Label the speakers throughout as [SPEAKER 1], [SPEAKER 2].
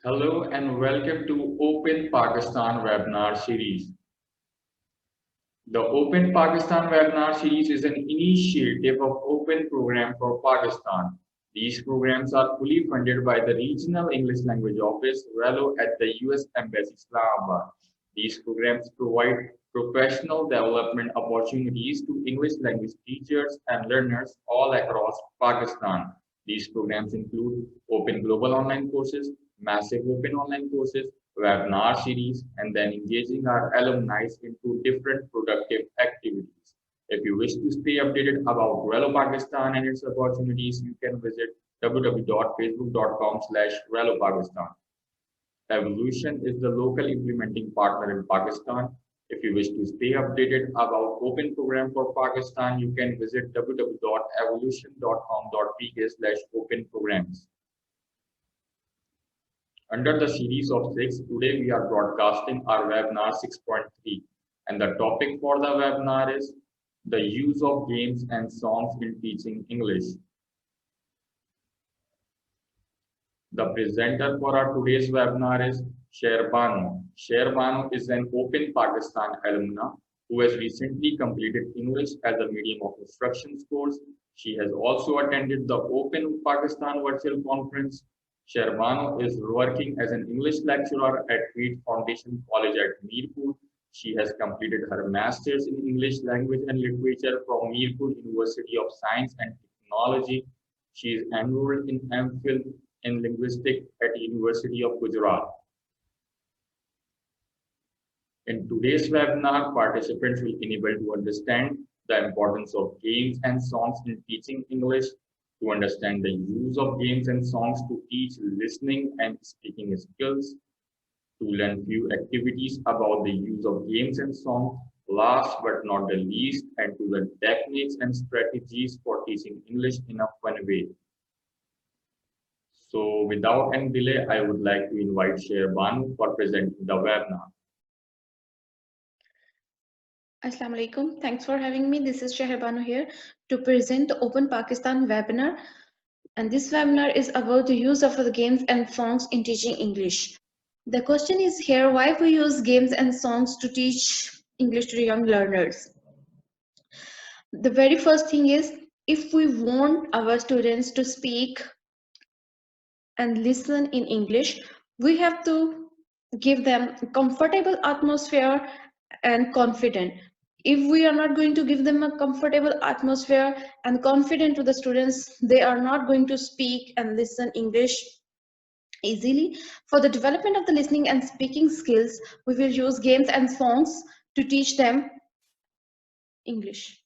[SPEAKER 1] Hello and welcome to Open Pakistan webinar series. The Open Pakistan webinar series is an initiative of Open Program for Pakistan. These programs are fully funded by the Regional English Language Office, RELO, at the US Embassy, Islamabad. These programs provide professional development opportunities to English language teachers and learners all across Pakistan. These programs include Open Global Online Courses, Massive Open Online Courses, webinar series, and then engaging our alumni into different productive activities. If you wish to stay updated about Relo Pakistan and its opportunities, you can visit www.facebook.com/Relo Pakistan. Evolution is the local implementing partner in Pakistan. If you wish to stay updated about Open Program for Pakistan, you can visit www.evolution.com.pk/open programs. Under the series of 6, today we are broadcasting our webinar 6.3, and the topic for the webinar is the use of games and songs in teaching English. The presenter for our today's webinar is Sherbano. Sherbano is an Open Pakistan alumna who has recently completed English as a medium of instruction course. She has also attended the Open Pakistan virtual conference. Sherbano is working as an English lecturer at Reed Foundation College at Mirpur. She has completed her Master's in English Language and Literature from Mirpur University of Science and Technology. She is enrolled in MPhil in Linguistics at University of Gujarat. In today's webinar, participants will be able to understand the importance of games and songs in teaching English, to understand the use of games and songs to teach listening and speaking skills, to learn few activities about the use of games and songs, last but not the least, and to learn techniques and strategies for teaching English in a fun way. So without any delay, I would like to invite Sherbano for presenting the webinar.
[SPEAKER 2] Assalamu alaikum. Thanks for having me. This is Sherbano here to present the Open Pakistan webinar. And this webinar is about the use of the games and songs in teaching English. The question is here, why we use games and songs to teach English to young learners? The very first thing is, if we want our students to speak and listen in English, we have to give them a comfortable atmosphere and confident. If we are not going to give them a comfortable atmosphere and confident to the students, they are not going to speak and listen English easily. For the development of the listening and speaking skills, we will use games and songs to teach them English.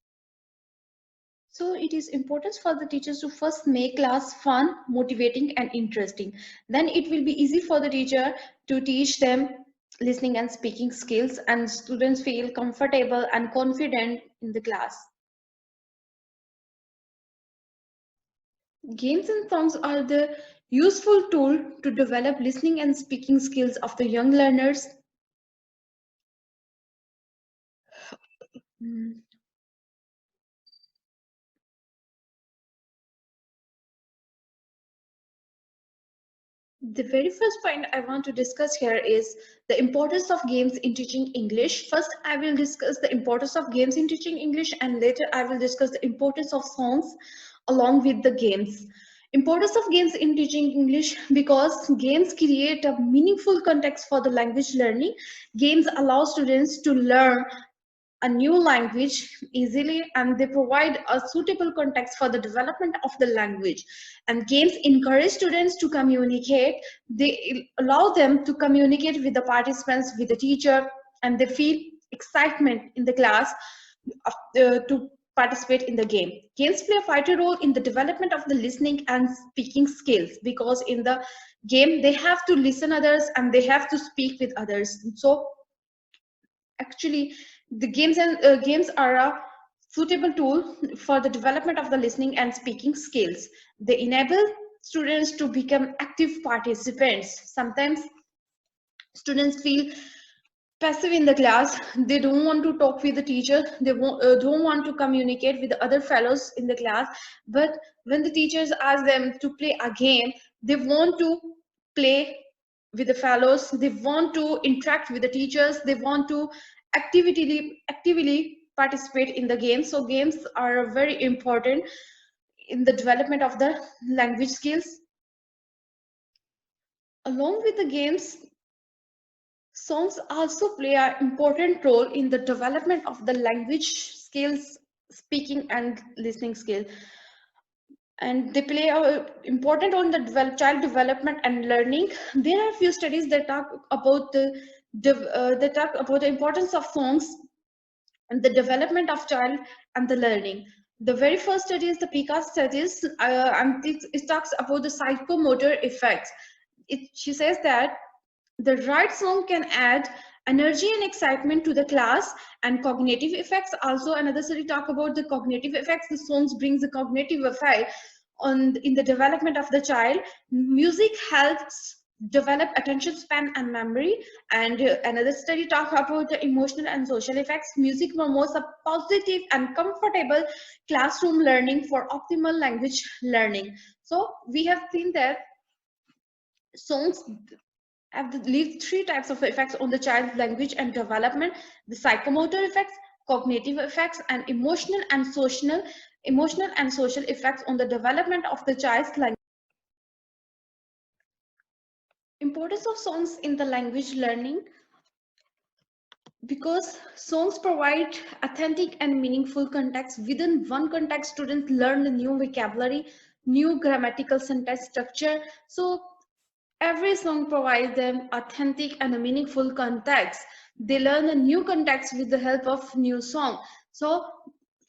[SPEAKER 2] So it is important for the teachers to first make class fun, motivating and interesting. Then it will be easy for the teacher to teach them listening and speaking skills, and students feel comfortable and confident in the class. Games and songs are the useful tool to develop listening and speaking skills of the young learners. The very first point I want to discuss here is the importance of games in teaching English. First, I will discuss the importance of games in teaching English, and later I will discuss the importance of songs along with the games. Importance of games in teaching English, because games create a meaningful context for the language learning. Games allow students to learn a new language easily, and they provide a suitable context for the development of the language. And games encourage students to communicate. They allow them to communicate with the participants, with the teacher, and they feel excitement in the class to participate in the game. Games play a vital role in the development of the listening and speaking skills, because in the game they have to listen others and they have to speak with others. So actually the games are a suitable tool for the development of the listening and speaking skills. They enable students to become active participants. Sometimes students feel passive in the class. They don't want to talk with the teacher. They don't want to communicate with the other fellows in the class. But when the teachers ask them to play a game, they want to play with the fellows, they want to interact with the teachers, they want to actively participate in the games. So games are very important in the development of the language skills. Along with the games, songs also play an important role in the development of the language skills, speaking and listening skills, and they play a important role in the child development and learning. There are few studies that talk about the importance of songs and the development of child and the learning. The very first study is the PICA studies, and it talks about the psychomotor effects. She says that the right song can add energy and excitement to the class, and cognitive effects. Also, another study talk about the cognitive effects. The songs brings the cognitive effect on in the development of the child. Music helps develop attention span and memory. And another study talk about the emotional and social effects. Music promotes a positive and comfortable classroom learning for optimal language learning. So we have seen that songs have leave three types of effects on the child's language and development: the psychomotor effects, cognitive effects, and emotional and social effects on the development of the child's language. Importance of songs in the language learning: because songs provide authentic and meaningful context. Within one context, students learn the new vocabulary, new grammatical sentence structure. So every song provides them authentic and a meaningful context. They learn a new context with the help of new song. So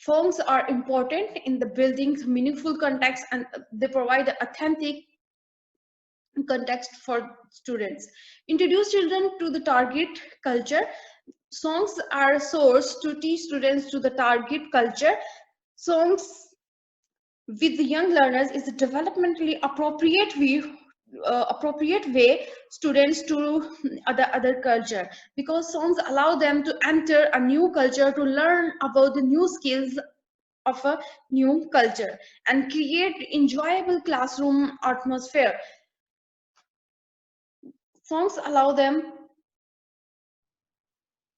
[SPEAKER 2] songs are important in the building meaningful context, and they provide authentic context for students. Introduce children to the target culture. Songs are a source to teach students to the target culture. Songs with the young learners is a developmentally appropriate way students to other culture, because songs allow them to enter a new culture, to learn about the new skills of a new culture and create enjoyable classroom atmosphere. songs allow them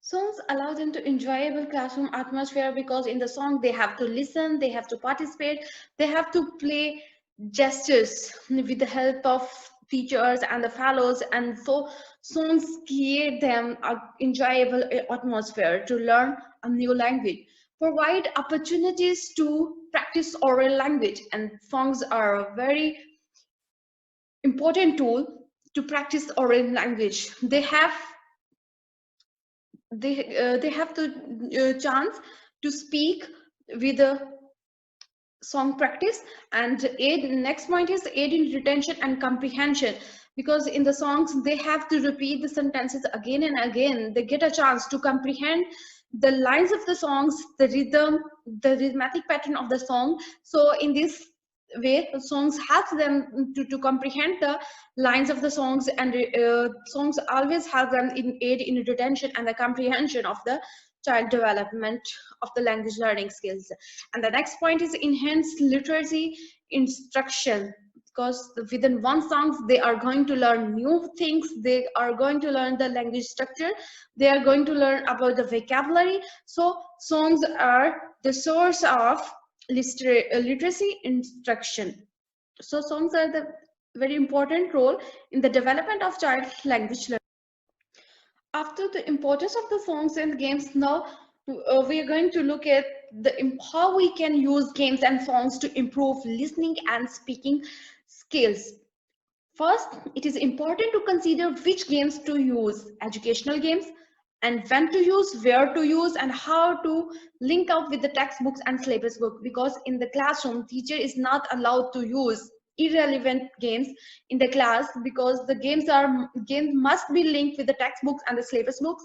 [SPEAKER 2] Songs allow them to enjoyable classroom atmosphere, because in the song they have to listen, they have to participate, they have to play gestures with the help of teachers and the fellows, and so songs create them an enjoyable atmosphere to learn a new language. Provide opportunities to practice oral language, and songs are a very important tool to practice oral language. They have the chance to speak with a song practice. And aid next point is aid in retention and comprehension, because in the songs they have to repeat the sentences again and again. They get a chance to comprehend the lines of the songs, the rhythm, the rhythmic pattern of the song. So in this way, songs help them to comprehend the lines of the songs, and songs always help them in aid in retention and the comprehension of the child development of the language learning skills. And the next point is enhanced literacy instruction, because within one song they are going to learn new things, they are going to learn the language structure, they are going to learn about the vocabulary. So songs are the source of literacy instruction. So songs are the very important role in the development of child language learning. After the importance of the songs and games, now we are going to look at how we can use games and songs to improve listening and speaking skills. First, it is important to consider which games to use: educational games, and when to use, where to use, and how to link up with the textbooks and syllabus book. Because in the classroom, teacher is not allowed to use irrelevant games in the class, because the games must be linked with the textbooks and the syllabus books.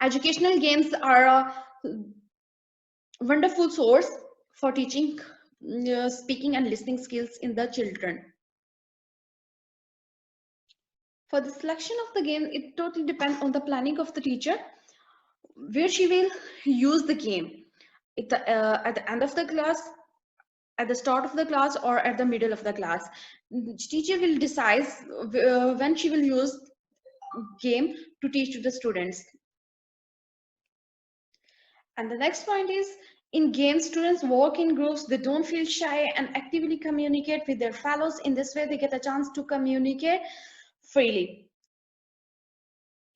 [SPEAKER 2] Educational games are a wonderful source for teaching speaking and listening skills in the children. For the selection of the game, it totally depends on the planning of the teacher, where she will use the game. At the end of the class, at the start of the class or at the middle of the class. Teacher will decide when she will use game to teach to the students. And the next point is, in games, students work in groups. They don't feel shy and actively communicate with their fellows. In this way, they get a chance to communicate freely.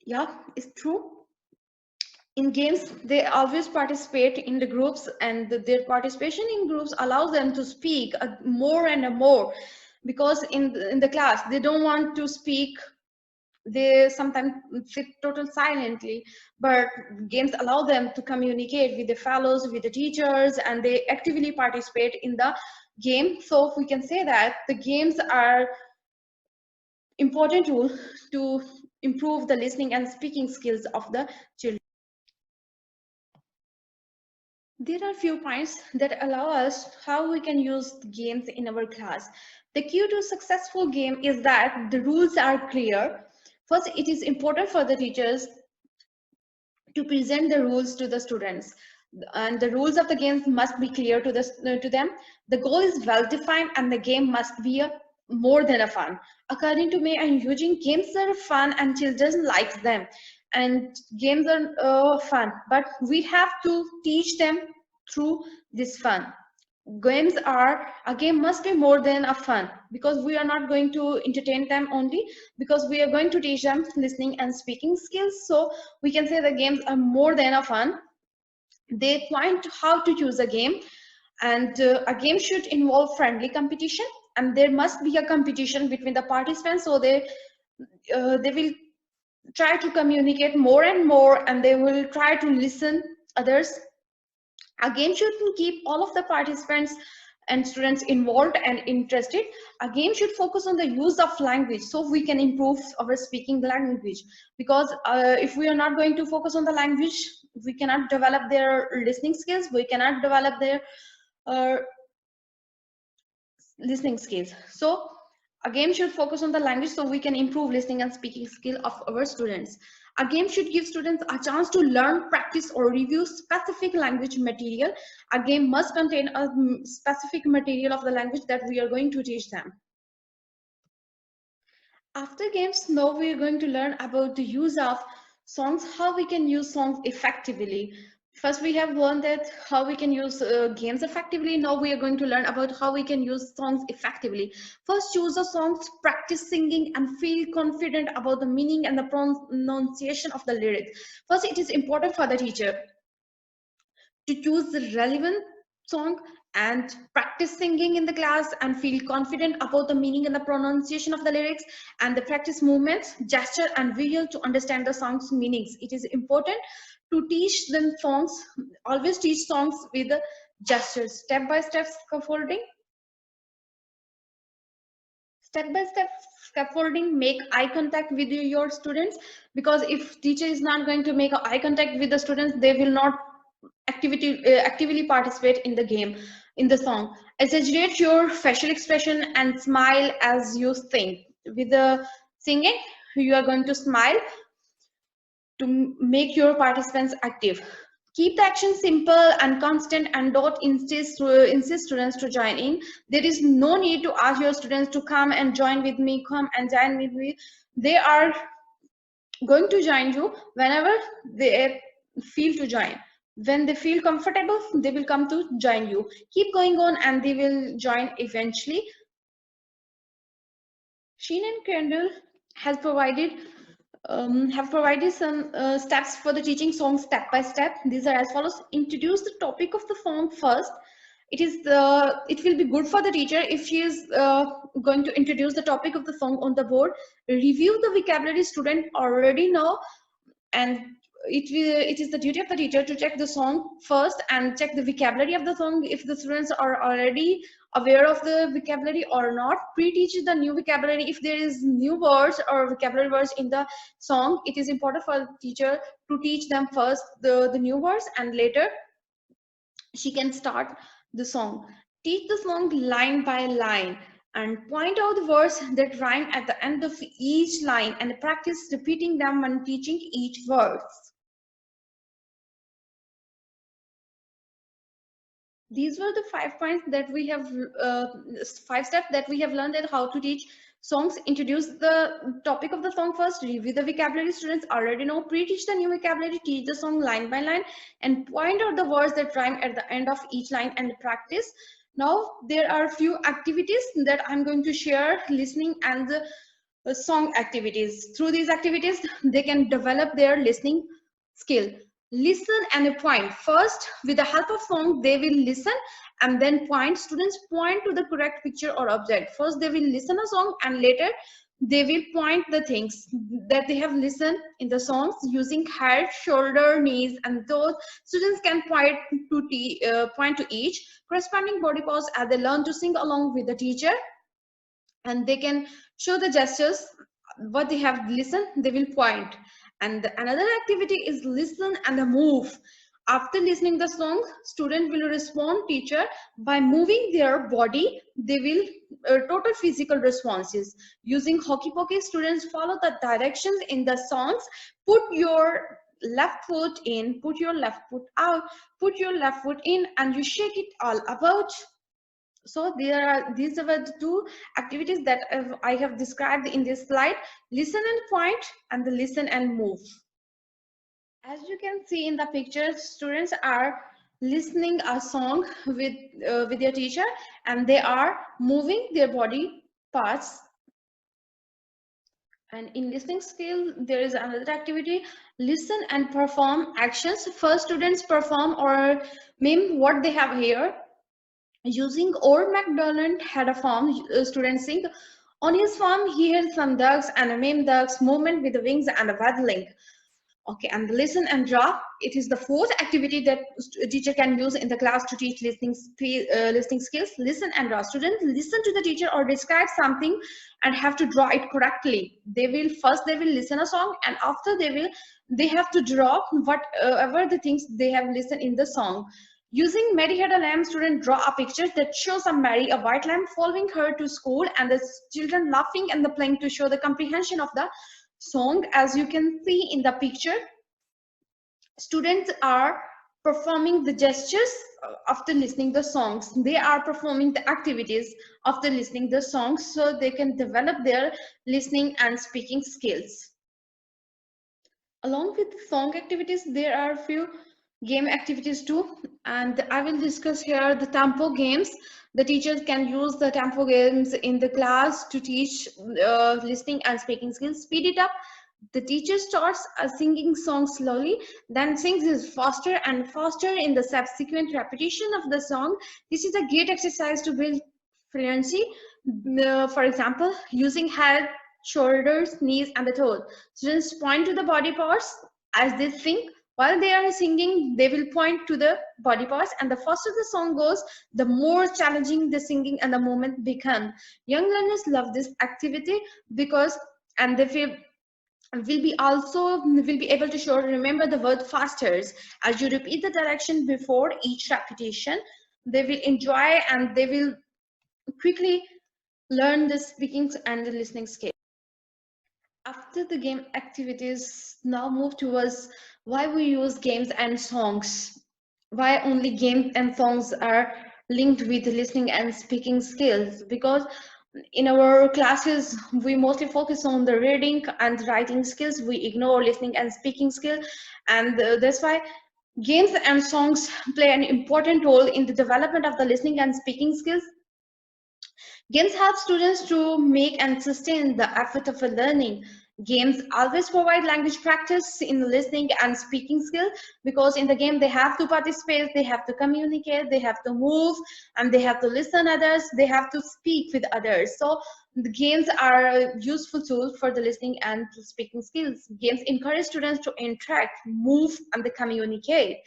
[SPEAKER 2] Yeah, it's true. In games, they always participate in the groups, and their participation in groups allows them to speak more and more, because in the class they don't want to speak. They sometimes sit total silently, but games allow them to communicate with the fellows, with the teachers, and they actively participate in the game. So we can say that the games are important tool to improve the listening and speaking skills of the children. There are few points that allow us how we can use games in our class. The key to successful game is that the rules are clear. First, it is important for the teachers to present the rules to the students, and the rules of the games must be clear to them. The goal is well defined, and the game must be more than a fun. According to me, and using games are fun and children like them, and games are fun, but we have to teach them through this fun. Games are, a game must be more than a fun, because we are not going to entertain them only, because we are going to teach them listening and speaking skills. So we can say the games are more than a fun. They point how to choose a game, and a game should involve friendly competition, and there must be a competition between the participants, so they will try to communicate more and more, and they will try to listen others. A game should keep all of the participants and students involved and interested. A game should focus on the use of language, so we can improve our speaking language, because if we are not going to focus on the language, we cannot develop their listening skills, we cannot develop their uh, listening skills. So a game should focus on the language, so we can improve listening and speaking skill of our students. A game should give students a chance to learn, practice, or review specific language material. A game must contain a specific material of the language that we are going to teach them. After games, now we are going to learn about the use of songs, how we can use songs effectively. First, we have learned that how we can use games effectively. Now we are going to learn about how we can use songs effectively. First, choose a song, practice singing, and feel confident about the meaning and the pronunciation of the lyrics. First, it is important for the teacher to choose the relevant song and practice singing in the class and feel confident about the meaning and the pronunciation of the lyrics, and the practice movements, gesture, and visual to understand the song's meanings. It is important to teach them songs, always teach songs with the gestures, step-by-step scaffolding. Step-by-step scaffolding, make eye contact with your students, because if teacher is not going to make eye contact with the students, they will not actively participate in the game, in the song. Exaggerate your facial expression and smile as you sing. With the singing, you are going to smile to make your participants active. Keep the action simple and constant, and don't insist students to join in. There is no need to ask your students to come and join with me, come and join with me. They are going to join you whenever they feel to join. When they feel comfortable, they will come to join you. Keep going on and they will join eventually. Sheen and Kendall has provided have provided some steps for the teaching songs step by step. These are as follows. Introduce the topic of the song first. It will be good for the teacher if she is going to introduce the topic of the song on the board. Review the vocabulary student already know, and it is the duty of the teacher to check the song first and check the vocabulary of the song if the students are already aware of the vocabulary or not. Pre-teach the new vocabulary. If there is new words or vocabulary words in the song, it is important for the teacher to teach them first the new words, and later she can start the song. Teach the song line by line and point out the words that rhyme at the end of each line, and practice repeating them when teaching each word. These were the 5 points that we have, 5 steps that we have learned at how to teach songs. Introduce the topic of the song first, review the vocabulary students already know, pre-teach the new vocabulary, teach the song line by line, and point out the words that rhyme at the end of each line and practice. Now, there are a few activities that I'm going to share, listening and the song activities. Through these activities, they can develop their listening skill. Listen and point. First, with the help of song, they will listen and then point. Students point to the correct picture or object. First, they will listen a song and later they will point the things that they have listened in the songs using head, shoulder, knees, and toes. Students can point to each corresponding body parts as they learn to sing along with the teacher, and they can show the gestures what they have listened. They will point. And another activity is listen and move. After listening the song, student will respond teacher by moving their body. They will total physical responses. Using hockey pokey, students follow the directions in the songs. Put your left foot in, put your left foot out, put your left foot in, and you shake it all about. So these are the two activities that I have described in this slide: listen and point, and the listen and move. As you can see in the picture, students are listening a song with their teacher, and they are moving their body parts. And in listening skill, there is another activity: listen and perform actions. First, students perform or mime what they have heard. Using Old MacDonald had a farm, students sing. On his farm, he had some ducks and a meme ducks, movement with the wings and a waddling. Okay, and listen and draw. It is the fourth activity that a teacher can use in the class to teach listening skills. Listen and draw. Students listen to the teacher or describe something and have to draw it correctly. They will listen a song, and after they have to draw whatever the things they have listened in the song. Using Mary had a lamb, student draw a picture that shows a Mary, a white lamb, following her to school, and the children laughing and the playing to show the comprehension of the song. As you can see in the picture, students are performing the gestures after listening the songs. They are performing the activities after listening the songs, so they can develop their listening and speaking skills. Along with song activities, there are a few game activities too, and I will discuss here the tempo games. The teachers can use the tempo games in the class to teach listening and speaking skills. Speed it up. The teacher starts singing songs slowly, then sings it faster and faster in the subsequent repetition of the song. This is a great exercise to build fluency. For example, using head, shoulders, knees, and the toes. Students point to the body parts as they sing. While they are singing, they will point to the body parts, and the faster the song goes, the more challenging the singing and the movement become. Young learners love this activity because, and they feel will be able to show remember the word faster. As you repeat the direction before each repetition, they will enjoy and they will quickly learn the speaking and the listening skill. After the game activities, now move towards why we use games and songs. Why only games and songs are linked with listening and speaking skills? Because in our classes, we mostly focus on the reading and writing skills. We ignore listening and speaking skill, and that's why games and songs play an important role in the development of the listening and speaking skills. Games help students to make and sustain the effort of learning. Games always provide language practice in listening and speaking skill, because in the game they have to participate, they have to communicate, they have to move, and they have to listen others, they have to speak with others. So the games are a useful tool for the listening and speaking skills. Games encourage students to interact, move, and they communicate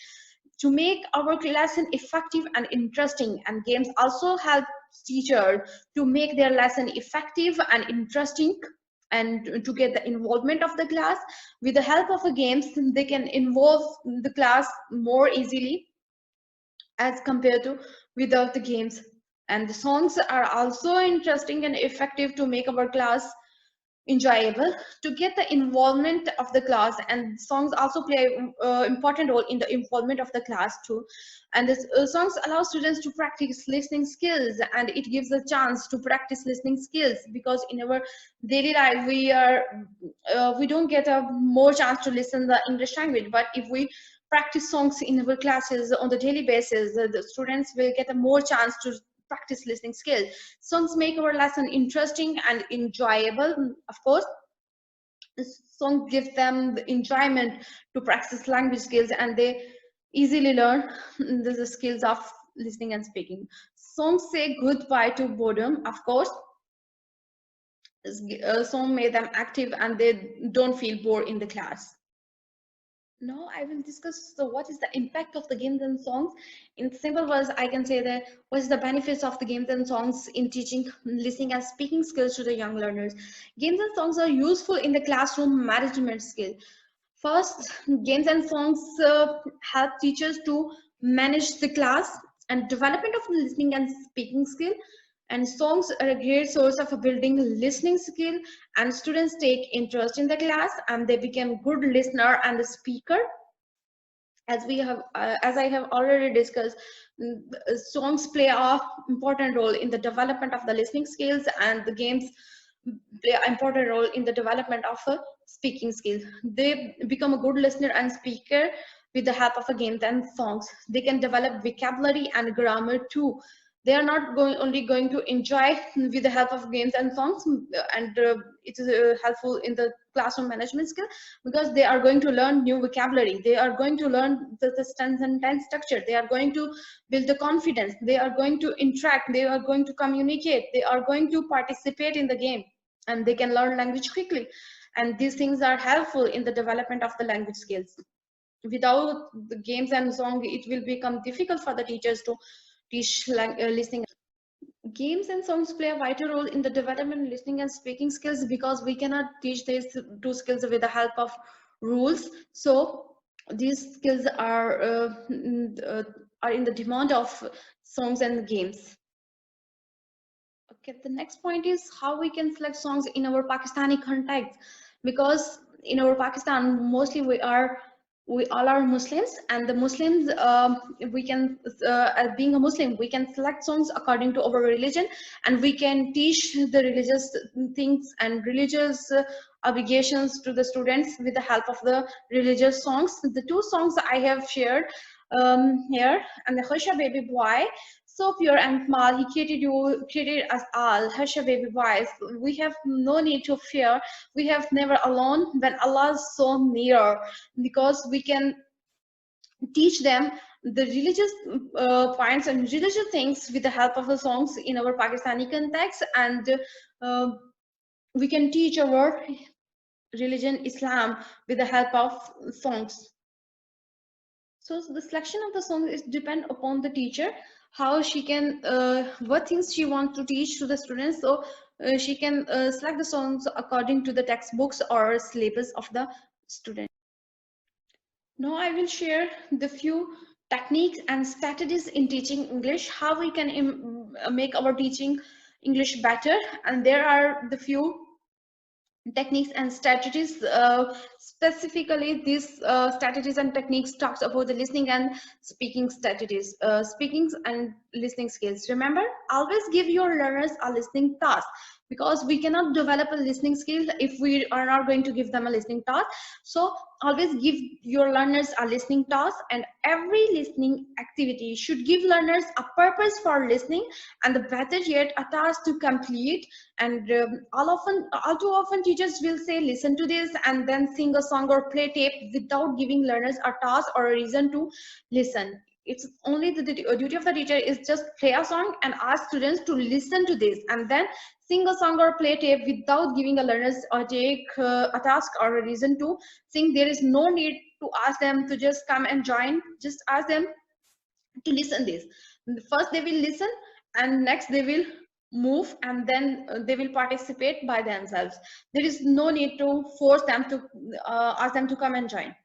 [SPEAKER 2] to make our lesson effective and interesting. And games also help teachers to make their lesson effective and interesting, and to get the involvement of the class. With the help of the games, they can involve the class more easily as compared to without the games. And the songs are also interesting and effective to make our class enjoyable, to get the involvement of the class. And songs also play important role in the involvement of the class too. And this songs allow students to practice listening skills, and it gives a chance to practice listening skills, because in our daily life we don't get a more chance to listen the English language. But if we practice songs in our classes on the daily basis, the students will get a more chance to practice listening skills. Songs make our lesson interesting and enjoyable. Of course, songs give them the enjoyment to practice language skills, and they easily learn the skills of listening and speaking. Songs say goodbye to boredom. Of course, song made them active and they don't feel bored in the class. Now I will discuss what is the impact of the games and songs. In simple words, I can say that what is the benefits of the games and songs in teaching listening and speaking skills to the young learners. Games and songs are useful in the classroom management skill. First, games and songs help teachers to manage the class and development of the listening and speaking skill. And songs are a great source of building listening skill, and students take interest in the class and they become good listener and the speaker. As I have already discussed, songs play a important role in the development of the listening skills, and the games play an important role in the development of a speaking skills. They become a good listener and speaker with the help of a games and songs. They can develop vocabulary and grammar too. They are not only going to enjoy with the help of games and songs, and it is helpful in the classroom management skill, because they are going to learn new vocabulary. They are going to learn the tense and tense structure. They are going to build the confidence. They are going to interact. They are going to communicate. They are going to participate in the game, and they can learn language quickly. And these things are helpful in the development of the language skills. Without the games and song, it will become difficult for the teachers to teach listening. Games and songs play a vital role in the development of listening and speaking skills, because we cannot teach these two skills with the help of rules. So these skills are in the demand of songs and games. Okay, the next point is how we can select songs in our Pakistani context, because in our Pakistan mostly we all are Muslims, and the Muslims, we can as being a Muslim, we can select songs according to our religion, and we can teach the religious things and religious obligations to the students with the help of the religious songs. The two songs I have shared here, and the Khusha Baby Boy, so pure and small, he created us all. Harsha baby boys, we have no need to fear. We have never alone when Allah is so near, because we can teach them the religious points and religious things with the help of the songs in our Pakistani context, and we can teach our religion Islam with the help of songs. So the selection of the song is depend upon the teacher, how she can what things she wants to teach to the students. So she can select the songs according to the textbooks or syllabus of the student. Now I will share the few techniques and strategies in teaching English, how we can make our teaching English better. And there are the few techniques and strategies. Specifically, these strategies and techniques talks about the listening and speaking strategies, speaking and listening skills. Remember, always give your learners a listening task, because we cannot develop a listening skill if we are not going to give them a listening task. So always give your learners a listening task, and every listening activity should give learners a purpose for listening, and the better yet, a task to complete. And all too often teachers will say listen to this and then sing a song or play tape without giving learners a task or a reason to listen. It's only the duty of the teacher is just play a song and ask students to listen to this, and then sing a song or play tape without giving a learners or take a task or a reason to sing. There is no need to ask them to just come and join. Just ask them to listen this. First they will listen, and next they will move, and then they will participate by themselves. There is no need to force them to ask them to come and join.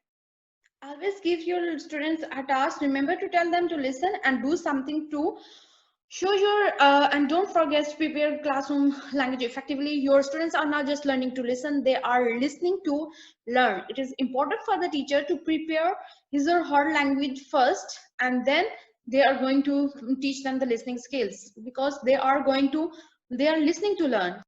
[SPEAKER 2] Always give your students a task. Remember to tell them to listen and do something too. Show your and don't forget to prepare classroom language effectively. Your students are not just learning to listen, they are listening to learn. It is important for the teacher to prepare his or her language first, and then they are going to teach them the listening skills, because they are listening to learn.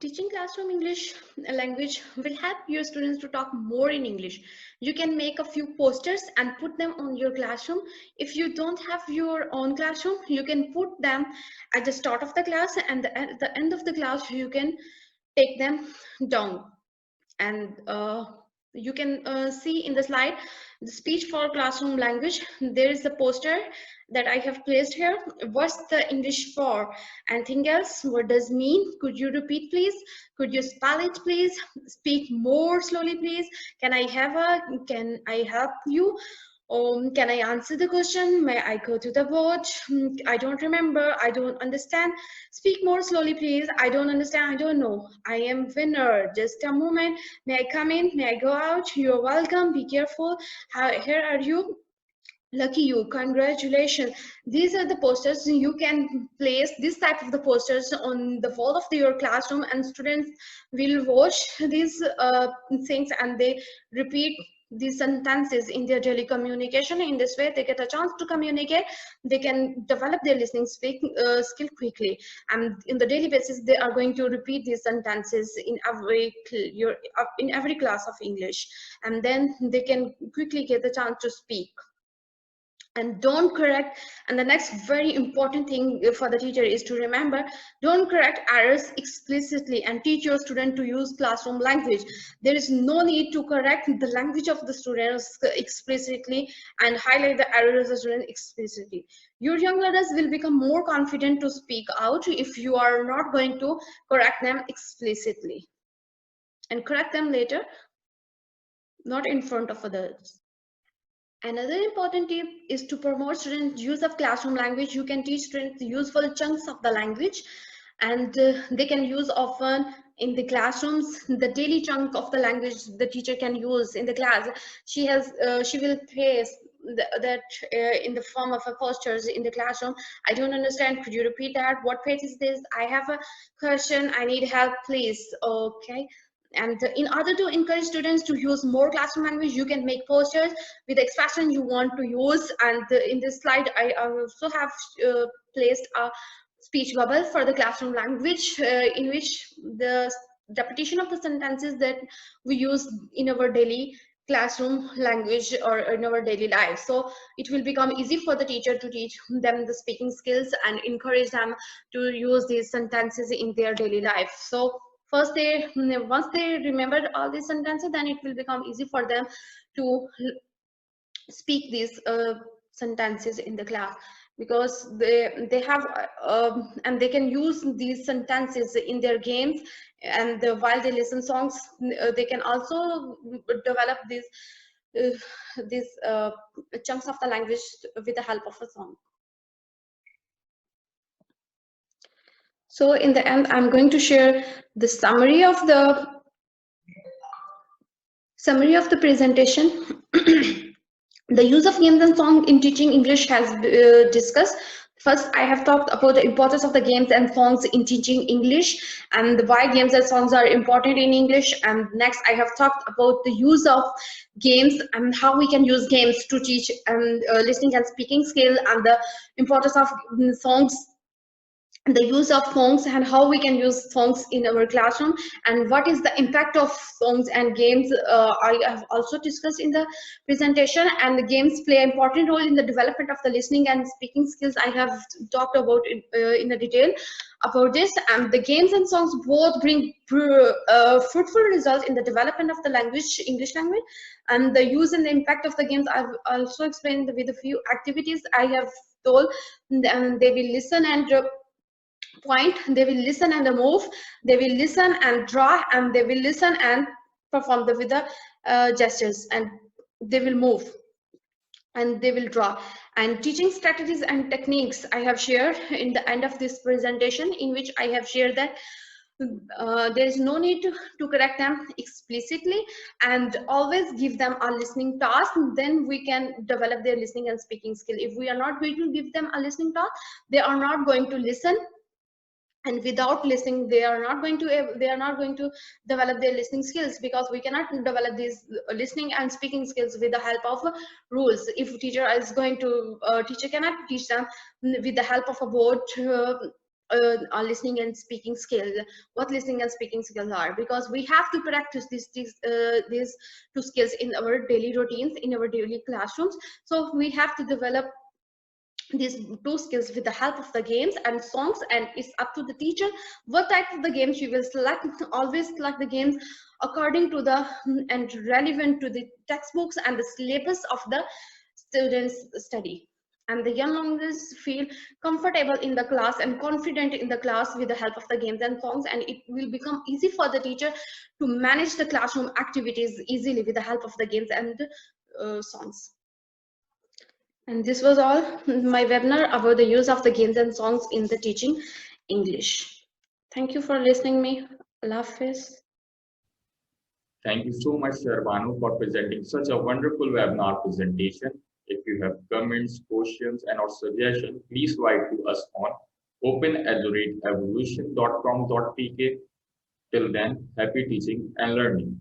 [SPEAKER 2] Teaching classroom English language will help your students to talk more in English. You can make a few posters and put them on your classroom. If you don't have your own classroom, you can put them at the start of the class, and at the end of the class, you can take them down. And you can see in the slide the speech for classroom language. There is a poster that I have placed here. What's the English for? Anything else? What does mean? Could you repeat, please? Could you spell it, please? Speak more slowly, please. Can I help you? Can I answer the question? May I go to the board? I don't remember. I don't understand. Speak more slowly, please. I don't understand. I don't know. I am winner. Just a moment. May I come in? May I go out? You're welcome. Be careful. Here are you. Lucky you. Congratulations. These are the posters. You can place this type of the posters on the wall of your classroom, and students will watch these things, and they repeat these sentences in their daily communication. In this way, they get a chance to communicate. They can develop their listening skill quickly, and in the daily basis, they are going to repeat these sentences in every class of English, and then they can quickly get the chance to speak. And don't correct, and the next very important thing for the teacher is to remember, don't correct errors explicitly, and teach your student to use classroom language. There is no need to correct the language of the students explicitly and highlight the errors of the student explicitly. Your young learners will become more confident to speak out if you are not going to correct them explicitly, and correct them later, not in front of others. Another important tip is to promote students' use of classroom language. You can teach students useful chunks of the language, and they can use often in the classrooms. The daily chunk of the language the teacher can use in the class. She will place that in the form of a posters in the classroom. I don't understand. Could you repeat that? What page is this? I have a question. I need help, please. Okay. And in order to encourage students to use more classroom language, you can make posters with the expression you want to use. And in this slide, I also have placed a speech bubble for the classroom language, in which the repetition of the sentences that we use in our daily classroom language or in our daily life. So it will become easy for the teacher to teach them the speaking skills and encourage them to use these sentences in their daily life. So first once they remembered all these sentences, then it will become easy for them to speak these sentences in the class, because they have and they can use these sentences in their games, and while they listen songs, they can also develop these chunks of the language with the help of a song. So in the end, I'm going to share the summary of the presentation. The use of games and songs in teaching English has discussed. First, I have talked about the importance of the games and songs in teaching English, and why games and songs are important in English. And next, I have talked about the use of games and how we can use games to teach listening and speaking skill, and the importance of songs, the use of songs, and how we can use songs in our classroom, and what is the impact of songs and games. I have also discussed in the presentation, and the games play an important role in the development of the listening and speaking skills. I have talked about it in a detail about this, and the games and songs both bring fruitful results in the development of the language, English language. And the use and the impact of the games, I've also explained with a few activities I have told. And they will listen and point, they will listen and move, they will listen and draw, and they will listen and perform with the gestures, and they will move and they will draw. And teaching strategies and techniques I have shared in the end of this presentation, in which I have shared that there is no need to correct them explicitly, and always give them a listening task. Then we can develop their listening and speaking skill. If we are not going to give them a listening task, they are not going to listen, and without listening they are not going to develop their listening skills, because we cannot develop these listening and speaking skills with the help of rules. If teacher is going to teacher cannot teach them with the help of a board listening and speaking skill, what listening and speaking skills are, because we have to practice these two skills in our daily routines, in our daily classrooms. So we have to develop these two skills with the help of the games and songs, and it's up to the teacher what type of the games she will select. Always select the games according to the and relevant to the textbooks and the syllabus of the students study, and the young learners feel comfortable in the class and confident in the class with the help of the games and songs, and it will become easy for the teacher to manage the classroom activities easily with the help of the games and songs. And this was all my webinar about the use of the games and songs in the teaching English. Thank you for listening me. Allah Hafiz.
[SPEAKER 1] Thank you so much, Sherbano, for presenting such a wonderful webinar presentation. If you have comments, questions, and or suggestions, please write to us on open@evolution.com.pk. Till then, happy teaching and learning.